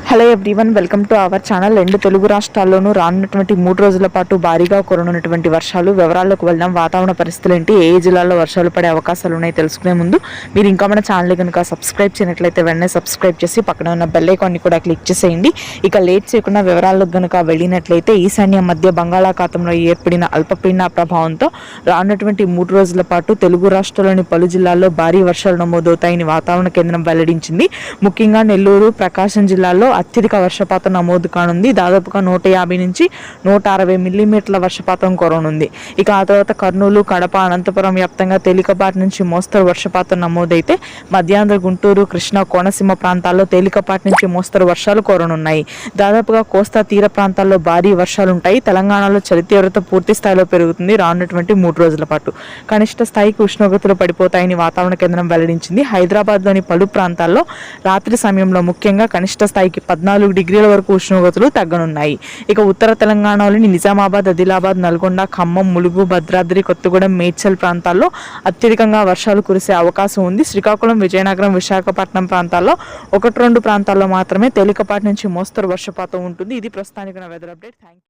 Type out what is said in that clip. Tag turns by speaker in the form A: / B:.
A: Hello everyone, welcome to our channel. రెండు తెలుగు రాష్ట్రాల్లోనూ రానున్నటువంటి 3 రోజుల పాటు భారీగా కురనున్నటువంటి వర్షాలు. వివరాల్లోకి వెళ్దాం. వాతావరణ పరిస్థితులు ఏంటి, ఏ జిల్లాల్లో వర్షాలు పడే అవకాశాలు ఉన్నాయి తెలుసుకునే ముందు మీరు ఇంకా మన ఛానల్ కనుక సబ్స్క్రైబ్ చేయనట్లయితే వెంటనే సబ్స్క్రైబ్ చేసి పక్కన ఉన్న బెల్ ఐకాన్ని కూడా క్లిక్ చేసేయండి. ఇక లేట్ చేయకుండా వివరాల్లోకి కనుక వెళ్ళినట్లయితే ఈశాన్య మధ్య బంగాళాఖాతంలో ఏర్పడిన అల్పపీడన ప్రభావంతో రానున్నటువంటి 3 రోజుల పాటు తెలుగు రాష్ట్రాల్లోని పలు జిల్లాల్లో భారీ వర్షాలు నమోదవుతాయని వాతావరణ కేంద్రం వెల్లడించింది. ముఖ్యంగా నెల్లూరు, ప్రకాశం జిల్లాల్లో అత్యధిక వర్షపాతం నమోదు కానుంది. దాదాపుగా 150 నుంచి 160 మిల్లీమీటర్ల వర్షపాతం కురనుంది. ఇక ఆ తర్వాత కర్నూలు, కడప, అనంతపురం వ్యాప్తంగా తేలికపాటి నుంచి మోస్తరు వర్షపాతం నమోదైతే మధ్యాంధ్ర, గుంటూరు, కృష్ణా, కోనసీమ ప్రాంతాల్లో తేలికపాటి నుంచి మోస్తరు వర్షాలు కురనున్నాయి. దాదాపుగా కోస్తా తీర ప్రాంతాల్లో భారీ వర్షాలుంటాయి. తెలంగాణలో చలి తీవ్రత పూర్తి స్థాయిలో పెరుగుతుంది. రానున్నటువంటి 3 రోజుల పాటు కనిష్ట స్థాయికి ఉష్ణోగ్రతలు పడిపోతాయని వాతావరణ కేంద్రం వెల్లడించింది. హైదరాబాద్లోని పలు ప్రాంతాల్లో రాత్రి సమయంలో ముఖ్యంగా కనిష్ట స్థాయికి 14 డిగ్రీల వరకు ఉష్ణోగ్రతలు తగ్గనున్నాయి. ఇక ఉత్తర తెలంగాణలోని నిజామాబాద్, ఆదిలాబాద్, నల్గొండ, ఖమ్మం, ములుగు, భద్రాద్రి, కొత్తగూడెం, మేడ్చల్ ప్రాంతాల్లో అత్యధికంగా వర్షాలు కురిసే అవకాశం ఉంది. శ్రీకాకుళం, విజయనగరం, విశాఖపట్నం ప్రాంతాల్లో 1-2 ప్రాంతాల్లో మాత్రమే తేలికపాటి నుంచి మోస్తరు వర్షపాతం ఉంటుంది. ఇది ప్రస్తుతానికి నా వెదర్ అప్డేట్. Thank you.